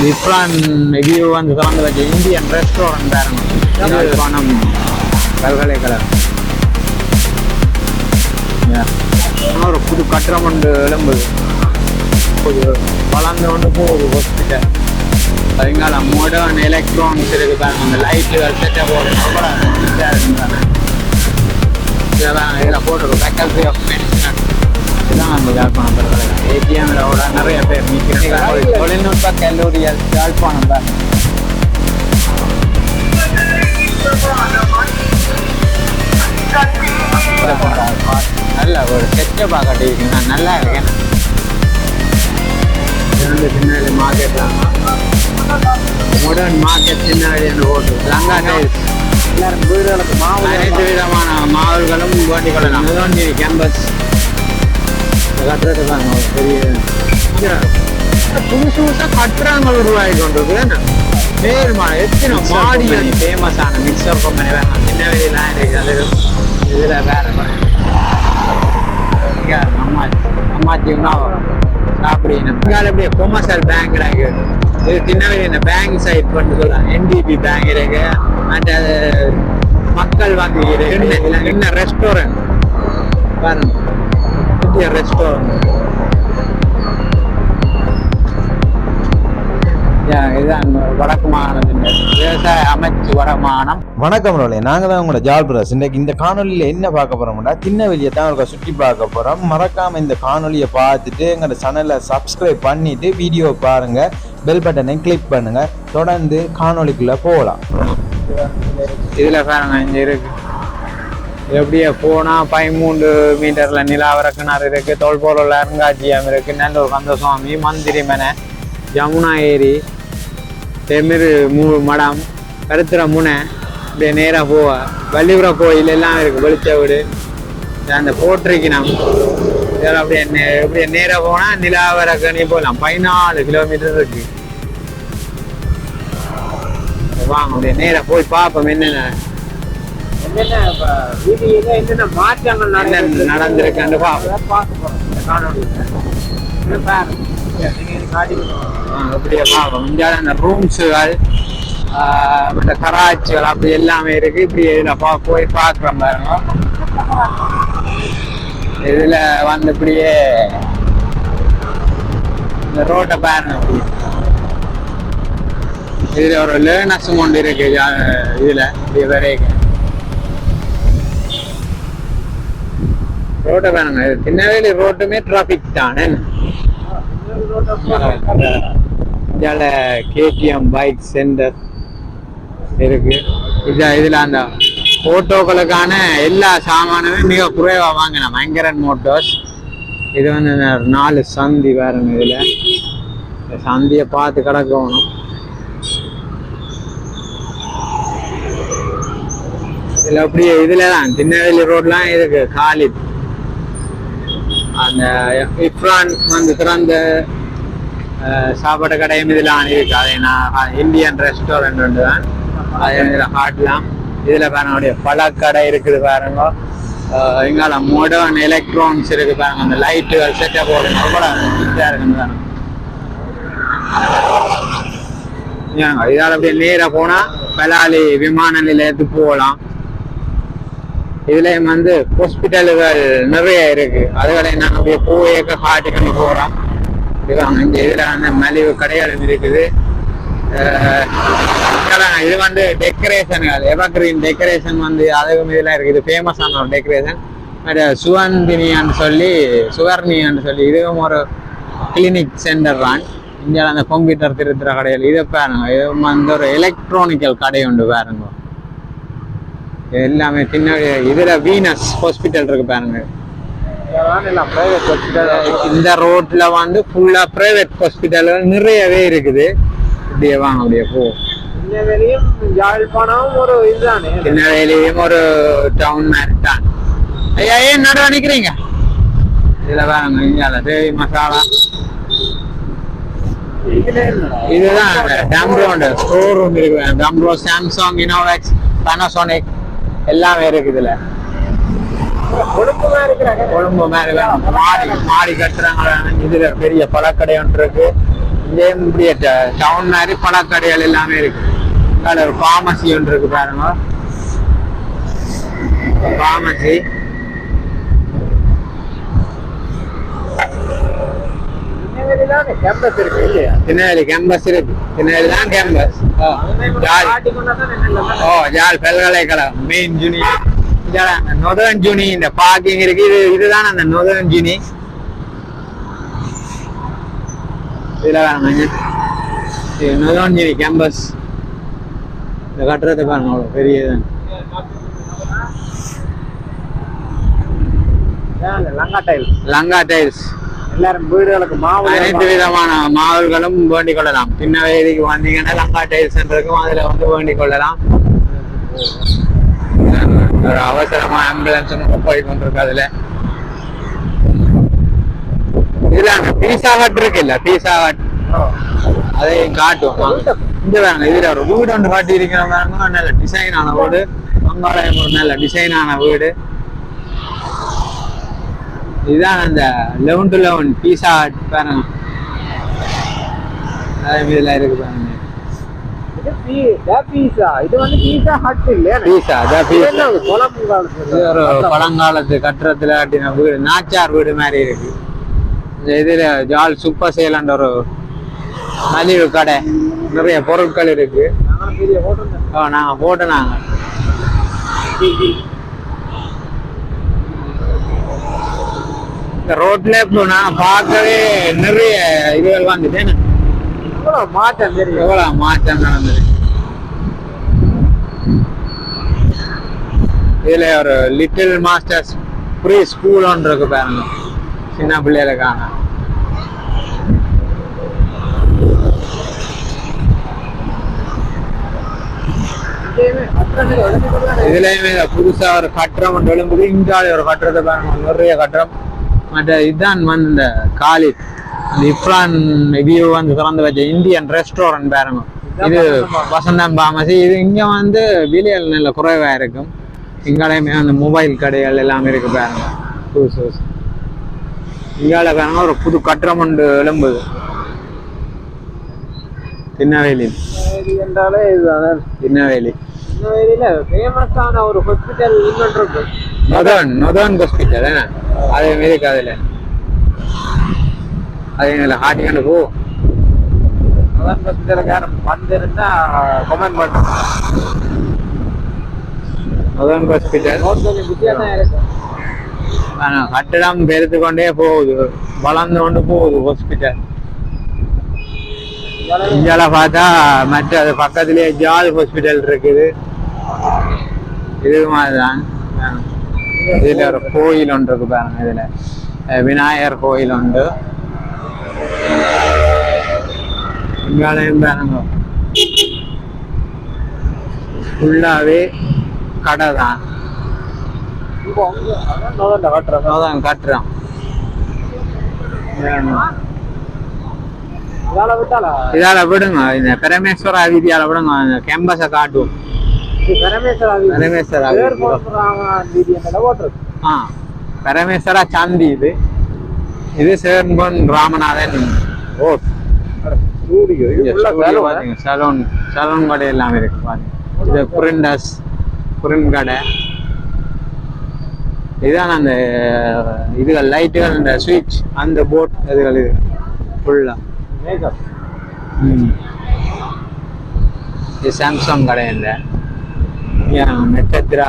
Different view வந்து திறந்து வச்ச இந்தியன் ரெஸ்டாரண்ட் பாருங்க. பணம் பல்கலைக்கழகம் ஒரு புது கட்டிடம் ஒன்று எழும்புது, வளர்ந்து கொண்டு போகுது ஹாஸ்பிட்டல். அதுங்கால மாடர்ன் எலக்ட்ரானிக்ஸ் இருக்கு பாருங்க, அந்த லைட்டுகள் செட்டப் இருந்தாங்க. இதெல்லாம் இதில் போட்டுருக்கோம் ஃபேக்கல்டி ஆஃப் மெடிசன். இதுதான் அந்த யாழ்ப்பாணம் பல்கலைக்கழகம். ஏடிஎம்ல நிறைய பேர் நிற்கிறாங்க. தொழில்நுட்ப கல்லூரிகள் யாழ்ப்பாணம் தான். நல்ல ஒரு செட்டப்பா கட்டிருக்கீங்க, நல்லா இருக்கேன். சின்ன மார்க்கெட் தான், மாடர்ன் மார்க்கெட் சின்ன வழியான ஹோட்டல். லங்கா டைல்ஸ் எல்லாரும் வீடுகளுக்கு மாவு, அனைத்து விதமான மாவுகளும் வேண்டி கொள்ளலாம். முதன்மை கேம்பஸ் கட்டுறது தாங்க ஒரு பெரிய புதுசு புதுசாக கட்டுறாங்க உருவாகி கொண்டிருக்கு. நேர்மா எத்தனை மாடி ஃபேமஸான மிக்சர் கம்பெனி வேணும், சின்ன வெளியெல்லாம் இருக்கு. அது இதில் வேற அம்மாச்சி உணவு சாப்பிடணும். அப்படியே கொமர்ஷியல் பேங்க் இருக்கு. இது சின்னவெளி இந்த பேங்க் சைட் பண்ணி சொல்லலாம். NDB பேங்க் இருக்கு. மற்ற மக்கள் வங்கி இருக்கு. என்ன ரெஸ்டாரண்ட் பாருங்க, புதிய ரெஸ்டாரண்ட். இதுதான் வடக்கு மாகாணத்தின் விவசாய அமைச்சு வருமானம். வணக்கம் ரோலே, நாங்கள் தான் உங்களோட ஜால் பிரஸ். இன்றைக்கு இந்த காணொலியில் என்ன பார்க்க போகிறோம்னா, திருநெல்வேலியை தான் ஒரு சுற்றி பார்க்க போகிறோம். மறக்காமல் இந்த காணொலியை பார்த்துட்டு எங்களோட சேனலை சப்ஸ்கிரைப் பண்ணிவிட்டு வீடியோ பாருங்கள், பெல் பட்டனை கிளிக் பண்ணுங்கள். தொடர்ந்து காணொலிக்குள்ளே போகலாம். இதில் பாருங்க, இங்கே இருக்கு. எப்படியே போனால் 13 மீட்டரில் நிலாவர கிணறு இருக்குது, தோல்பொருள் அருங்காட்சியம் இருக்குது, நல்லூர் கந்தசுவாமி மந்திரி மனை, யமுனா ஏரி, தெமிரு மடம், கருத்துற முனை, இப்படியே நேராக போவ வள்ளிபுர கோயில் எல்லாம் இருக்குது. வெளிச்ச வீடு அந்த போட்டிருக்கணும். இதில் அப்படியே நேராக போனால் நிலாவர கணி போகலாம். 14 கிலோமீட்டர் இருக்கு. வாங்க அப்படியே நேராக போய் பார்ப்போம் என்னென்ன மாற்றங்கள் நடந்திருக்கு. அப்படியே பார்ப்போம். இந்த ரூம்ஸுகள், இந்த கராச்சிகள் அப்படி எல்லாமே இருக்கு. இப்படி இதில் போய் பார்க்குறோம் பாருங்க. இதில் வந்து இப்படியே இந்த ரோட்டை பாருங்க. இதில் ஒரு லேர்னர்ஸும் கொண்டு இருக்கு. இதில் இப்படி வரைக்கும் ரோட்டை பாருங்க. திருநெல்வேலி ரோட்டுமே டிராஃபிக் தானே. KTM பைக் சென்டர் இருக்கு. இதுல அந்த போட்டோக்களுக்கான எல்லா சாமானுமே மிக குறைவா வாங்கினோம். ஐங்கரன் மோட்டர்ஸ். இது வந்து 4 சந்தி பாருங்க. இதுல சந்தியை பார்த்து கிடக்கணும். இதுல அப்படியே இதுலதான் திருநெல்வேலி ரோட்லாம் இருக்கு. காலித் அந்த இப்ரான் வந்து திறந்த சாப்பாடு கடையும் இதில் இருக்கு. அதை நான் இந்தியன் ரெஸ்டாரண்ட் ஒன்று தான். அது இதில் காட்டலாம். இதில் பாருங்க பழக்கடை இருக்குது பாருங்க. இங்கால மாடர்ன் எலக்ட்ரானிக்ஸ் இருக்கு பாருங்க. அந்த லைட்டுகள் செட்டப் போடுங்க, கூட நீட்டாக இருக்குன்னு பாருங்க. இதால் அப்படியே நேராக போனால் பலாலி விமான நிலையத்துக்கு போகலாம். இதுலயும் வந்து ஹாஸ்பிட்டல்கள் நிறைய இருக்கு. அதுகளை நாங்கள் அப்படியே போயக்க காட்டிக்கொண்டு போறோம். இங்க இதுல வந்து மலிவு கடைகளும் இருக்குது. இது வந்து டெக்கரேஷன்கள், எவர்கிரீன் டெக்கரேஷன் வந்து அதுவும் இதுல இருக்கு. இது ஃபேமஸான ஒரு டெக்கரேஷன். சுவர்ணியான்னு சொல்லி இதுவும் ஒரு கிளினிக் சென்டர் தான். இங்கே அந்த கம்ப்யூட்டர் திருத்துற கடைகள். இதை பாருங்க, இது வந்து ஒரு எலக்ட்ரானிக்கல் கடை உண்டு பாருங்க. எல்லாமே சின்ன. இதுல வீனஸ் ஹாஸ்பிட்டல் இருக்கு பாருங்க. இந்த ரோட்ல வந்து ஃபுல்லா பிரைவேட் ஹாஸ்பிட்டல் நிறையவே இருக்குது. இப்படியே வாங்க, அப்படியே போ. திருநெல்வேலியும் ஒரு டவுன் மாதிரி தான். ஐயா ஏன் நடுவ நிக்கிறீங்க? இதுல பாருங்க, இங்க தேவி மசாலா. இதுதான் டம்ப்ரோண்ட் ஸ்டோர் ரூம் இருக்கு. டம்ப்ரோ, சாம்சங், இனோவேக்ஸ், பானாசோனிக் எல்லாமே இருக்கு. இதுல கொழும்பு மாதிரி மாடி கட்டுறாங்க. இதுல பெரிய பழக்கடை ஒன்று இருக்கு. இங்கே இப்படி டவுன் மாதிரி பழக்கடைகள் எல்லாமே இருக்கு. அதில் ஒரு ஃபார்மசி ஒன்று இருக்கு பாருங்க, ஃபார்மசி. கேம்பஸ் இருக்கு இல்லையா? திருநெல்வேலி கேம்பஸ் இருக்கு. திருநெல்வேலி தான் கேம்பஸ். ஜாழ் பல்கலைக்கழகம் மெயின் ஜூனி, நொதர்ன் ஜூனி. இந்த பார்க்கிங் இருக்கு, இதுதான் அந்த நொதர்ன் ஜூனி. இதுல நொதர்ன் ஜூனி கேம்பஸ். இந்த கட்டுறதை பாருங்க, அவ்வளோ பெரியதான். லங்கா டைல்ஸ். எல்லாரும் வீடுகளுக்கு அனைத்து விதமான மாவல்களும் வேண்டிக் கொள்ளலாம். திருநெல்வேலிக்கு வந்தீங்கன்னா லங்கா டைல்ஸ் இருக்கும், அதுல வந்து வேண்டிக் கொள்ளலாம். ஒரு அவசரமா ஆம்புலன்ஸ் போய் கொண்டிருக்கு. அதுல இதுல பீஸா ஹட் இருக்கு இல்ல, பீஸா ஹட் அதையும் காட்டுவோம். இந்த வேணும், இதுல ஒரு வீடு ஒன்று காட்டி இருக்கிறவங்க, நல்ல டிசைன் ஆன வீடு. மங்காலயம் ஒரு நல்ல டிசைன் ஆன வீடு. இதுதான் அந்த 11 to 11 பீஸா ஹட் பாருங்க. இதுல இருக்கு பாருங்க. இது வந்து பீஸா ஹட் இல்லையா? பீஸா ஒரு பழங்காலத்து கட்டுறதுல கட்டின வீடு, நாச்சார் வீடு மாதிரி இருக்கு. இந்த இதுல ஜால் சூப்பர் சேலண்ட் ஒரு மலிவு கடை, நிறைய பொருட்கள் இருக்கு. நாங்க போட்டோம். இந்த ரோட்ல போனா பார்க்கவே நிறைய இதுகள் வந்துட்டேன். மாற்றம் தெரியும், எவ்வளவு மாற்றம் நடந்தது. இதுல ஒரு லிட்டில் மாஸ்டர்ஸ் ப்ரீ ஸ்கூல் ஒன்று இருக்கு பாருங்க, சின்ன பிள்ளைகளுக்கான. இதுலயுமே புதுசா ஒரு கட்டுறம் ஒன்று எழும்புது. இங்கால ஒரு கட்டுறதை பாருங்க, நிறைய கட்டுறம். மற்ற இதுதான் வந்து இந்த காலித் இப்ரான் வியூ வந்து திறந்து வச்ச இந்தியன் ரெஸ்டாரண்ட் பாருங்க. இது வசந்தம் பாமசி. இது இங்க வந்து விலைகள் நல்ல குறைவா இருக்கும். இங்காலையுமே அந்த மொபைல் கடைகள் எல்லாமே இருக்கு பாருங்க, புதுசு. இங்கால பாருங்க ஒரு புது கட்டுறம் ஒன்று எழும்புது திருநெல்வேலி. என்றாலே இதுதான் திருநெல்வேலி. திருநெல்வேலியில ஃபேமஸான ஒரு ஹாஸ்பிட்டல் இன்னொன்று இருக்கு, நொதர்ன் ஹாஸ்பிட்டல். அதே மாரி இருக்கு. அதுல அது ஹாட்டிங்கன்னு போ. நொதர்ன் ஹாஸ்பிட்டலுக்காரன் வந்திருந்தா கமெண்ட் பண்ணுங்க. நொதர்ன் ஹாஸ்பிட்டல் கொஞ்சம் வித்தியாசம் இருக்கு. கட்டிடம் பெருத்து கொண்டே போகுது, வளர்ந்து கொண்டு போகுது ஹாஸ்பிட்டல். இந்தியால பார்த்தா மற்ற அது பக்கத்திலேயே ஜால் ஹாஸ்பிட்டல் இருக்குது. இது மாதிரிதான். இதுல ஒரு கோயில் ஒன்று இருக்கு பாருங்க. இதுல விநாயகர் கோயில் உண்டு. இங்காலையும் பாருங்க ஃபுல்லாவே கடை தான். கட்டுறோம். இதால விடுங்க, இந்த பரமேஸ்வரா வீதியால விடுங்க, கேம்பஸை காட்டுவோம். பரமேஸ்வரா சாந்தி. இது சேர்பன் ராமநாதன் ரோட். சலூன் கடை எல்லாமே இருக்கு பாருங்க. இது புரிண்ட் கடை. இதுதான் அந்த இதுகள் லைட்டுகள், இந்த சுவிட்ச், அந்த போர்ட் இதுகள் இது ஃபுல்லா. இது சாம்சங் கடை. இந்த நட்சத்திரா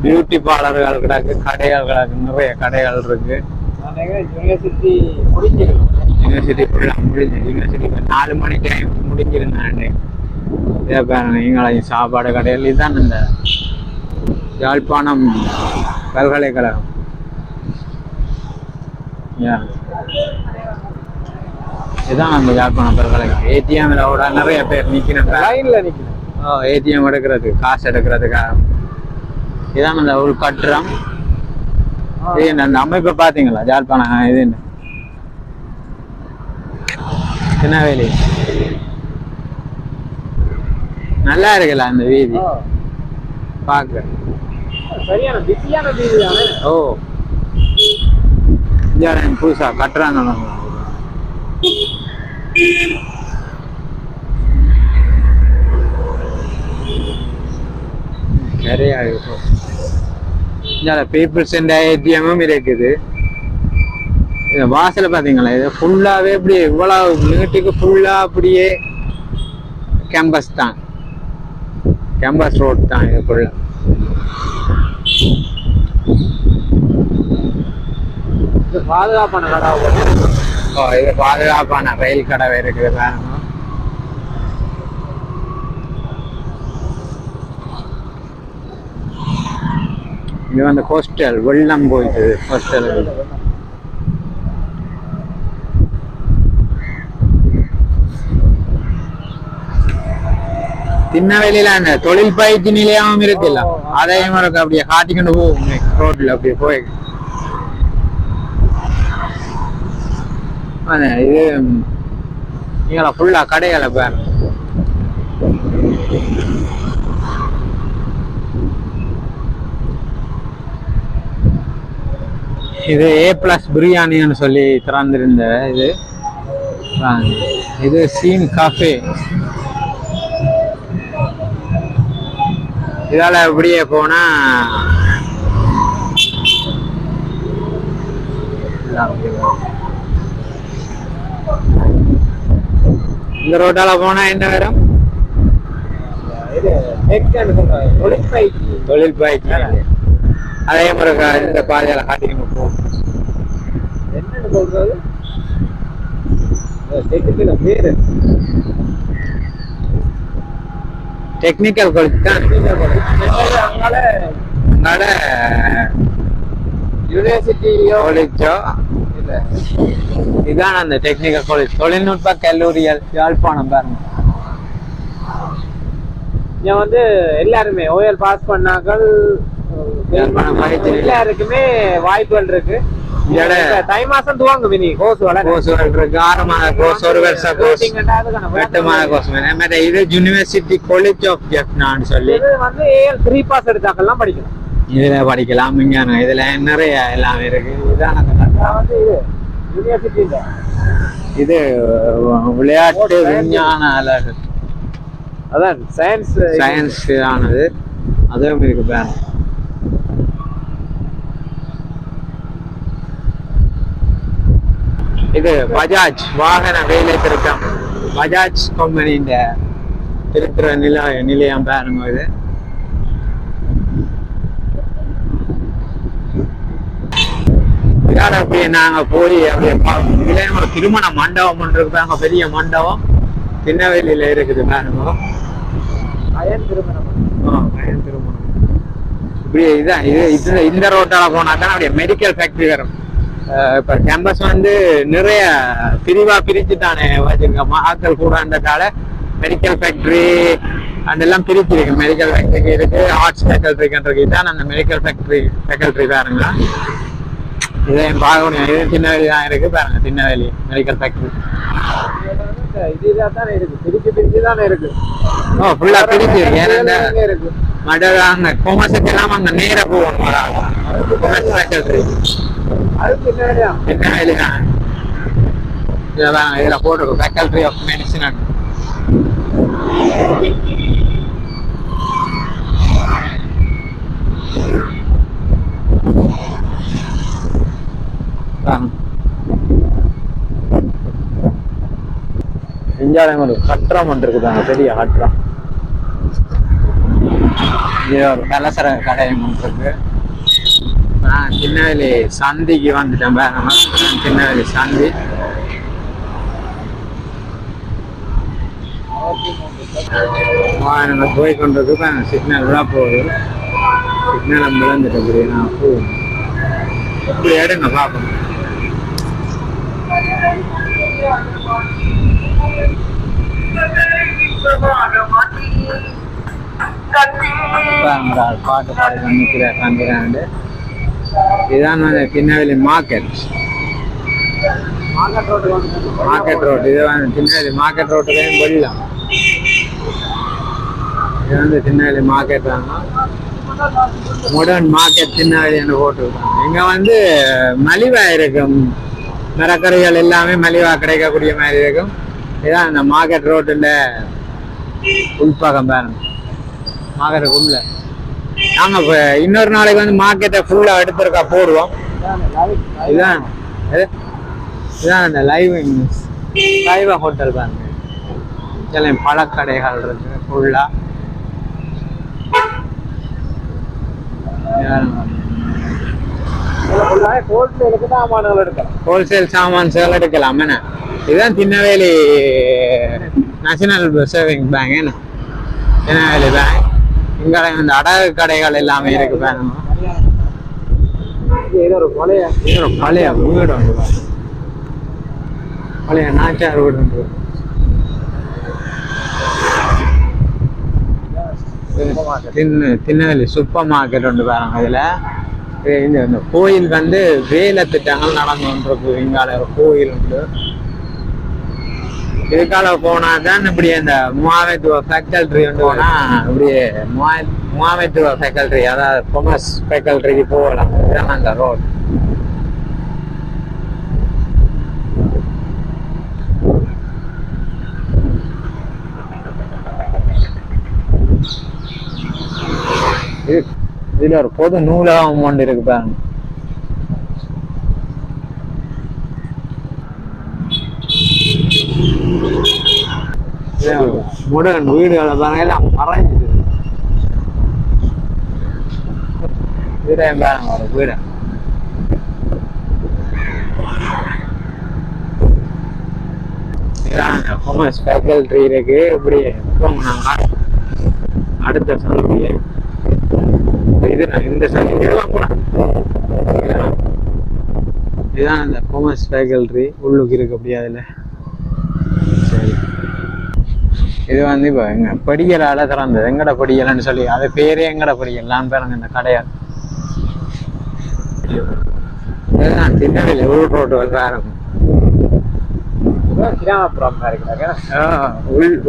பியூட்டி பார்லர்கள் கிடக்கு, கடைகள் கிடக்கு, நிறைய கடைகள் இருக்கு. யூனிவர்சிட்டி யூனிவர்சிட்டி ஃபுல்லா முடிஞ்சு. யூனிவர்சிட்டி 4 மணி டைம் முடிஞ்சிருந்தாண்டு. இதே பாருங்க, நீங்களாம் சாப்பாடு கடைகள். இதுதான் இந்த யாழ்ப்பாணம் பல்கலைக்கழகம். இதுதான் அந்த யாழ்ப்பாணம் பல்கலைக்கழகம். ஏடிஎம்ல விட நிறைய பேர் நிக்கணும், லைன்ல நிக்கணும். ஏடிஎம் எடுக்கிறது, காசு எடுக்கிறதுக்காக. இதான் அந்த ஒரு கட்டுறம். இது அந்த அமைப்பை பாத்தீங்களா யாழ்ப்பாணம்? இது திருநெல்வேலி. நல்லா இருக்குல்ல அந்த வீதி பார்க்க. சரியான பிஸியான வீதி தானே. ஓ, புதுசா கட்டுறாங்க. நிறைய இருக்கும். இங்கே பீப்புள்ஸ் ஏடிஎம்மும் இருக்குது. இந்த வாசல பாத்தீங்களா, இது ஃபுல்லாவே இப்படி இவ்வளவு நீட்டுக்கு ஃபுல்லா அப்படியே கேம்பஸ் தான், கேம்பஸ் ரோட் தான் இது ஃபுல்லா. இது பாதுகாப்பான கடை. இது பாதுகாப்பான ரயில் கடை இருக்குது பாருங்க. இது வந்து ஹோஸ்டல், வெள்ளம் போயிட்டு ஹோஸ்டல். திண்ணவேலியில அந்த தொழில் பயிற்சி நிலையமும் இருக்குல்ல, அதையும் இருக்கு. அப்படியே காட்டிக்கொண்டு போகும் ரோட்ல அப்படியே போய். இது நீங்களா ஃபுல்லா கடைகளை பாரு. இது A+ பிரியாணின்னு சொல்லி திறந்திருந்த இது. இது சீன் காஃபே. இதால அப்படியே போனா இந்த ரோட்டால போனா என்ன வரும்? தொழில் பயிற்சி. அதே மாதிரி இந்த பாதையால காட்டிக்கணும் போகும். என்னன்னு சொல்றது பேரு டெக்னிக்கல் காலேஜ் தான். அங்கால யூனிவர்சிட்டியோ காலேஜோ இல்ல, இதான் அந்த டெக்னிக்கல் காலேஜ், தொழில்நுட்ப கல்லூரிகள் யாழ்ப்பாணம் பாருங்க. இங்க வந்து எல்லாருமே ஓஎல் பாஸ் பண்ணாக்கள் எல்லாருக்குமே வாய்ப்புகள் இருக்கு. தை மாசம் துவங்கும் இனி கோர்ஸ் இருக்கு. 6 மாத கோர்ஸ், 1 வருஷ கோர்ஸ், 8 மாத கோர்ஸ். இது யூனிவர்சிட்டி காலேஜ் ஆஃப் ஜெஃப்னான்னு சொல்லி வந்து ஏஎல் 3 பாஸ் எடுத்தாக்கெல்லாம் படிக்கலாம். இதுல படிக்கலாம். இங்க இதுல நிறைய எல்லாமே இருக்கு. இதான் வந்து இது யூனிவர்சிட்டி இல்ல, இது விளையாட்டு விஞ்ஞான அலகு, அதான் சயின்ஸ் ஆனது. அதுவும் இருக்கு பேர். இது பஜாஜ் வாகன வேலை திருத்தம், பஜாஜ் கம்பெனியின் திருத்துற நிலையம் பாருங்க. இது இதால அப்படியே நாங்க போய் அப்படியே இதுல ஒரு திருமண மண்டபம் இருப்பாங்க, பெரிய மண்டபம் திண்ணவேலியில இருக்குது பாருங்க. திருமணம் திருமணம் இப்படியே இதான். இது இந்த ரோட்டால போனா தான் அப்படியே மெடிக்கல் ஃபேக்டரி வரும். இப்ப கேம்பஸ் வந்து நிறைய பிரிவா பிரிச்சு தானே வச்சிருக்கோம். ஆட்கள் கூடன்றதால மெடிக்கல் ஃபேக்டரி அதெல்லாம் பிரிச்சிருக்கு. மெடிக்கல் ஃபேக்டரி இருக்கு, ஆர்ட்ஸ் ஃபேக்கல்ட்ரி தான் அந்த மெடிக்கல் ஃபேக்கல்ட்ரி பாருங்களா. இதையும் பார்க்கணும். இது திண்ணவேலி தான் இருக்கு பாருங்க, திண்ணவேலி மெடிக்கல் ஃபேக்டரி. இதுதான் இருக்கு, பிரிச்சு தானே இருக்கு. ஃபுல்லா பிரிச்சு இருக்கு. ஏன்னா மடல் அங்க கொமர்ஸுக்கு எல்லாம் அங்க நேர போகணும். கொமர்ஸ் ஃபேக்கல்ட்ரி திண்ணவேலி தான். இதுல போட்டிருக்கும் ஃபேக்கல்ட்ரி ஆஃப் மெடிசின். இந்தியாவில ஒரு கட்டுறம் ஒன்று இருக்குதாங்க, பெரிய கட்டுறம். இது ஒரு கலசர கடை ஒன்று இருக்கு. திண்ணவேலி சந்திக்கு வந்துட்டேன் பாருங்க. திண்ணவேலி சந்தி. நம்ம போய் கொண்டிருக்கு. சிக்னல் விழா போகுது. சிக்னல் விழுந்துட்டு அப்படியே நான் போகணும். இப்படி எடுங்க பார்க்கணும். பாட்டு பாடி நிற்கிறேன். இதுதான் திண்ணவேலி மார்க்கெட் ரோடு. இது வந்து திண்ணவேலி மார்க்கெட் ரோட்டுலையும் வெள்ளம். இது வந்து திண்ணவேலி மார்க்கெட் தான், மாடர்ன் மார்க்கெட் திண்ணவேலி போட்டுருக்காங்க. இங்க வந்து மலிவா இருக்கும், மரக்கறிகள் எல்லாமே மலிவா கிடைக்கக்கூடிய மாதிரி இருக்கும். இதான் இந்த மார்க்கெட் ரோட்டுல உள்பக்கம் பாருங்க. மார்க்கெட்டுக்கு உள்ள நாங்க இப்ப இன்னொரு நாளைக்கு வந்து மார்க்கெட்டை ஃபுல்லா எடுத்திருக்கா போடுவோம். இதுதான் இதுதான் அந்த லைவ் ஹோட்டல் பாருங்க. இதெல்லாம் பழக்கடைகள் இருக்கு ஃபுல்லா. ஹோல்சேல் சாமான்ஸ்கள் எடுக்கலாம். என்ன இதுதான் திருநெல்வேலி நேஷனல் சேவிங் பேங்க். என்ன திருநெல்வேலி பேங்க். இங்கே இந்த அடகு கடைகள் எல்லாமே இருக்கு பாருங்க. ஒரு பழைய வீடு உண்டு, பழைய நாச்சார் வீடு உண்டு. திருநெல்வேலி சூப்பர் மார்க்கெட் உண்டு பாருங்க. இதுல இந்த கோயில் வந்து வேலை திட்டங்கள் நடந்து கொண்டிருக்கு. இங்கால ஒரு கோயில் உண்டு. இதுக்கால போனா தான் இப்படி அந்த முகாமைத்துவ ஃபேக்கல்ட்ரி வந்து போனா இப்படியே முகாமைத்துவ ஃபேக்கல்ட்ரி, அதாவது கொமர்ஸ் ஃபேக்கல்ட்ரிக்கு போகலாம். இதுதான் அந்த ரோட். இதுல ஒரு பொது நூலகம் ஒன்று இருக்கு பாருங்க. முடன் வீடுகளை பாருங்க எல்லாம் மறைஞ்சிது. பாருங்க ஒரு வீடு. கொமர்ஸ் ஃபேக்கல்ட்ரி இருக்கு. இப்படி அடுத்த சொல்லுங்க. இந்த இதுதான் அந்த கொமர்ஸ் ஃபேக்கல்ட்ரி உள்ளுக்கு இருக்கு. அப்படி அதுல சரி, இது வந்து இப்போ எங்க படிக்கலால திறந்தது. எங்கட படிக்கலன்னு சொல்லி அது பேரே எங்கட படிக்கலாம் பாருங்க. இந்த கடையால் இதுதான் திருநெல்வேலி உள் ரோட்டு பாருங்க.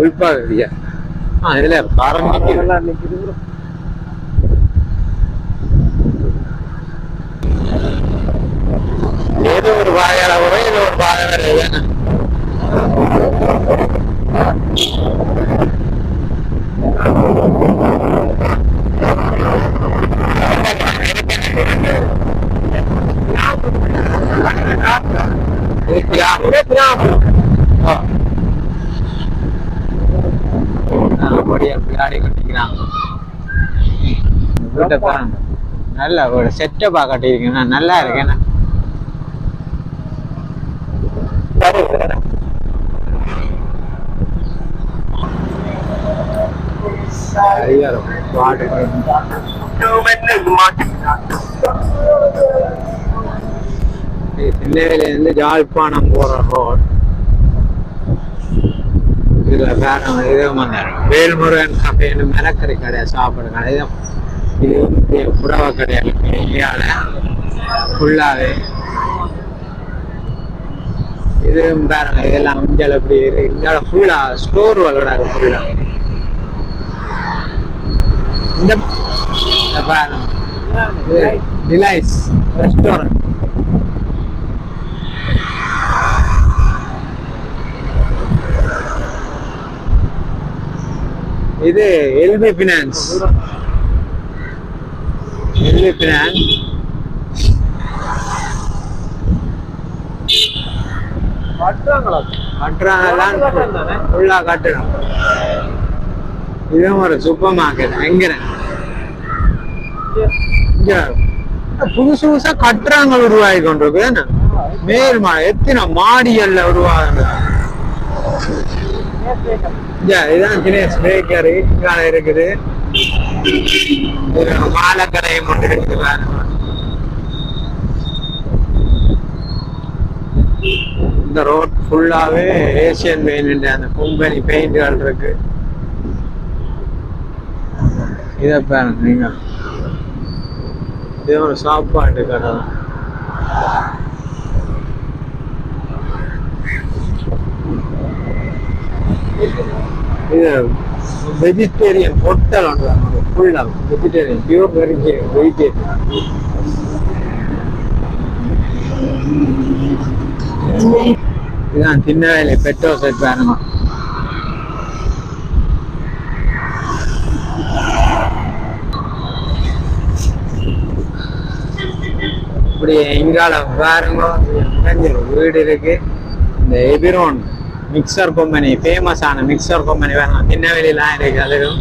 உள்பாதியா இதுல காரம் நிக்குது. ஏதோ ஒரு வாயால வரும், ஏதோ ஒரு வாய வருது. நல்ல ஒரு செட்டப்பா கட்டிருக்கேன். நல்லா இருக்கேன். திருநெல்வேலியிலிருந்து யாழ்ப்பாணம் போற ரோட். இதுல வேற வேல்முருகன் கஃபேன்னு மிளக்கறி கடை, சாப்பாடு கடை. இது புடவை கடையாளு இந்தியால ஃபுல்லாவே. இது பாருங்க, இதெல்லாம் இந்தியாவில் எப்படி இருக்கு. இந்தியாவில் ஃபுல்லா ஸ்டோர் வளராது ஃபுல்லா. இந்த பாருங்க டிலைஸ் ரெஸ்டாரண்ட். இது எல்பி பினான்ஸ். எல்பி பினான்ஸ் ஃபுல்லா கட்டணும். இதுவும் ஒரு சூப்பர் மார்க்கெட். எங்க புதுசு புதுசா கட்டுறாங்க உருவாகி கொண்டிருக்கு. மேல் எத்தனை மாடிகள்ல உருவாகுது. இதுதான் தினேஷ் பேக்கரி இருக்குது. மாலை கடையும் ஒன்று இருக்குது. இந்த ரோட் ஃபுல்லாவே ஏசியன் பெயிண்ட், அந்த கம்பெனி பெயிண்ட்கள் இருக்கு. இதை பாருங்க நீங்க, இது ஒரு சாப்பாட்டு கடை. இது வெஜிடேரியன் ஹோட்டல் ஒன்று, ஃபுல்லா வெஜிடேரியன், பியூர் வெஜிடேரியன். இதுதான் திருநெல்வேலி பெட்ரோல் செட் பாருங்க. அப்படியே இங்கால பாருங்க வீடு இருக்கு. இந்த எபிரோன் மிக்சர் கம்பெனி, ஃபேமஸான மிக்சர் கம்பெனி வேற திருநெல்வேலிலாம் இருக்கு. அதுவும்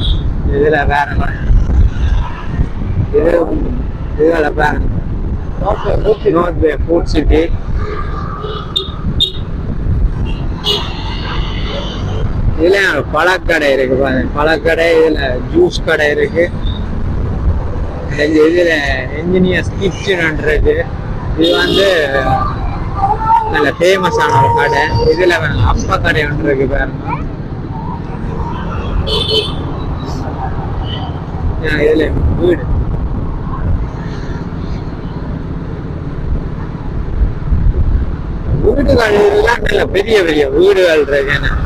இதுல பாருங்க, இதுல பாருங்க நோர்த் பே ஃபுட் சிட்டி. இதுல பழக்கடை இருக்கு பாருங்க, பழக்கடை. இதுல ஜூஸ் கடை இருக்கு. இதுல என்ஜினியர்ஸ் கிச்சன் இருக்கு. இது வந்து நல்ல ஃபேமஸான ஒரு கடை. இதுல அப்பா கடை ஒன்று இருக்கு பாருங்க. இதுல வீடு, வீடுகள் இதெல்லாம் நல்ல பெரிய பெரிய வீடுகள் இருக்கு.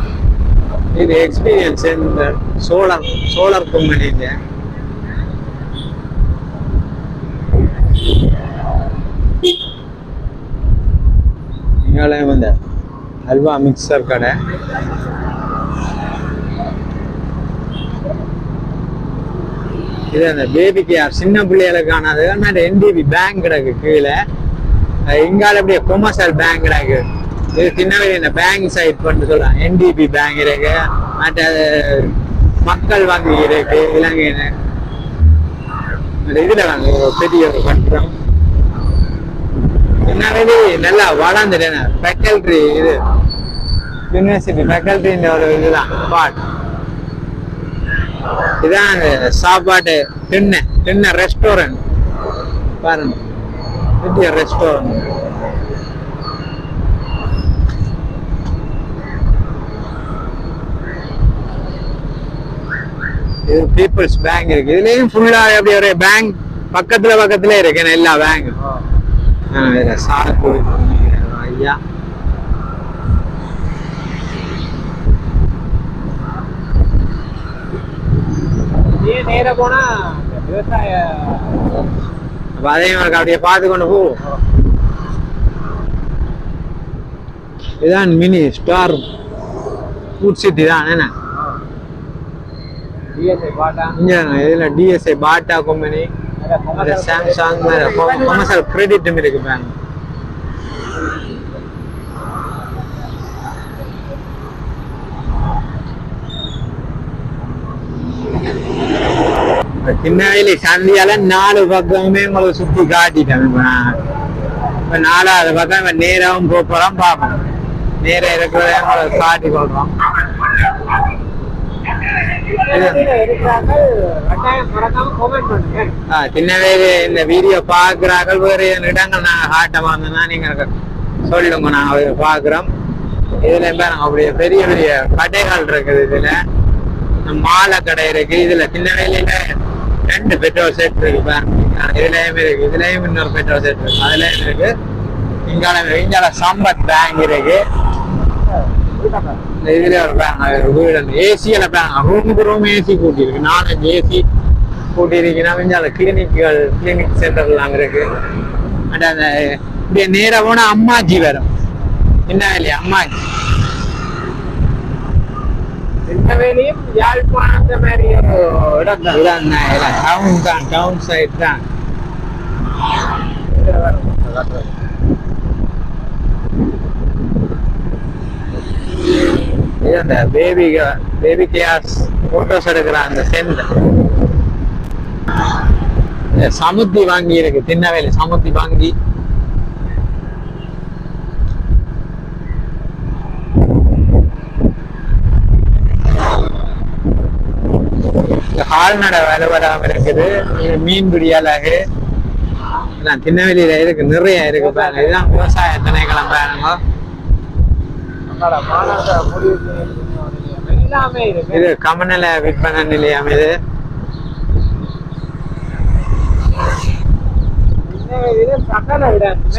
இது எக்ஸ்பீரியன்ஸ் இந்த சோலார் கம்பெனிங்க. இங்காலே வந்து அல்வா மிக்சர் கடை. இது அந்த பேபி கேர் சின்ன பிள்ளைகளுக்கானது. என்டிபி பேங்க் கிடக்கு கீழே. இங்கால அப்படியே கொமர்ஷியல் பேங்க் கிடக்கு. இது திருநெல்வேலி இந்த பேங்க் சைட் பண்ணு சொல்லலாம். என்டிபி பேங்க் இருக்கு, மற்ற மக்கள் வங்கி இருக்கு, இலங்கை இதுல வாங்க பெரிய ஒரு கட்டடம். திருநெல்வேலி நல்லா வளர்ந்துட்டேன். ஃபேக்கல்டி இது யூனிவர்சிட்டி ஃபேக்கல்டின்ற ஒரு இதுதான் ஸ்பாட். இதான் சாப்பாட்டு தின்ன ரெஸ்டாரண்ட் பாருங்க, பெரிய ரெஸ்டாரண்ட். இது பீப்புள்ஸ் பேங்க் இருக்கு. இதுலயும் ஃபுல்லா எப்படி ஒரு பேங்க் பக்கத்துல இருக்கு எல்லா பேங்கும். ஐயா நேர போனா விவசாய அதே மாதிரி அப்படியே பார்த்து கொண்டு போ. இதுதான் மினி ஸ்டார் ஃபுட் சிட்டி தான். என்ன இதுல டிஎஸ்ஐ பாட்டா கம்பெனி, சாம்சங் கமர்ஷியல் கிரெடிட்டும் இருக்கு பேங்க். திருநெல்வேலி சந்தியால 4 பக்கமுமே உங்களுக்கு சுத்தி காட்டிட்டேன். இப்ப 4வது பக்கம் நேராவும் போறோம் பார்ப்போம். நேர இருக்கிறத உங்களுக்கு காட்டி கொள்றோம். திருநெல்வேலி இந்த வீடியோ பாக்குறாங்க, வேறு இடங்கள் நாங்க காட்டமா இருந்தோம்னா நீங்க சொல்லுங்க, நாங்க பாக்குறோம். இதுல நாங்க அப்படியே பெரிய பெரிய கடைகள் இருக்குது. இதுல மாலை கடை இருக்கு. இதுல திருநெல்வேலியில 2 பெட்ரோல் செட் இருக்கு பாருங்க. இதுலயும் இருக்கு, இதுலயும் இன்னொரு பெட்ரோல் செட் இருக்கு, அதுலயும் இருக்கு. இங்கால சம்பத் பேங்க் இருக்கு. இதுல ஒரு பேங்க் வீடு ஏசியில பேங்க், ரூமுக்கு ரூம் ஏசி கூட்டி இருக்கு. 4-5 ஏசி கூட்டி இருக்குன்னா இங்கால கிளினிக் சென்டர் எல்லாம் இருக்கு. அந்த இப்படியே நேர போனா அம்மாஜி வரும். என்ன இல்லையா அம்மாஜி. திருநெல்வேலியும் யாழ்ப்பாணம் மாதிரி இடம் தான், டவுன் சைட் தான். அந்த பேபி கேர்ஸ் போட்டோஸ் எடுக்கிற அந்த சென்டர் சமுத்தி வாங்கி இருக்கு. திருநெல்வேலி சமுத்தி வாங்கி. கால்நடை வேலை வராம இருக்குது. மீன்பிடி அழகு திருநெல்வேலியில இருக்கு, நிறைய இருக்கு பாருங்க. இதுதான் விவசாய திணைக்களம் பாருங்க. இது கமநல விற்பனை நிலையம். இது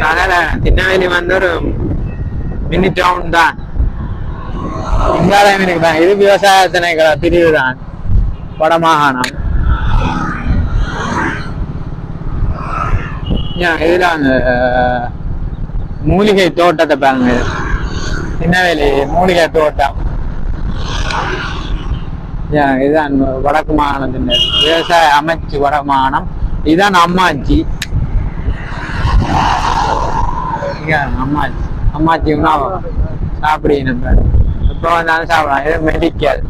சகல திருநெல்வேலி வந்து ஒரு மினி டவுன் தான். இங்காலயம் இருக்கு. இது விவசாய திணைக்கள பிரிவு தான், வடமாகாணம். இதுல அந்த மூலிகை தோட்டத்தை பாருங்க. திருநெல்வேலி மூலிகை தோட்டம். இதுதான் வடக்கு மாகாணத்தின் விவசாய அமைச்சு வடமாகாணம். இதுதான் அம்மாச்சி. இங்க அம்மாச்சி உணவகம் சாப்பிடுங்க நம்ம எப்போ வந்தாலும் சாப்பிடலாம். இது மெடிக்கல்.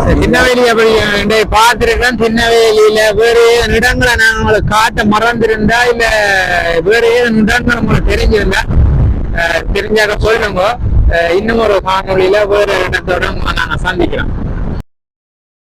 திருநெல்வேலி அப்படி பார்த்திருக்கேன். திருநெல்வேலியில வேறு ஏதோ இடங்களை நான் உங்களுக்கு காட்ட மறந்திருந்தா இல்ல வேறு ஏதோ இடங்கள் உங்களுக்கு தெரிஞ்சிருந்தா தெரிஞ்சாக்க சொல்லுங்க. இன்னும் ஒரு காணொலியில வேறு இடத்தோட நாங்க சந்திக்கிறோம்.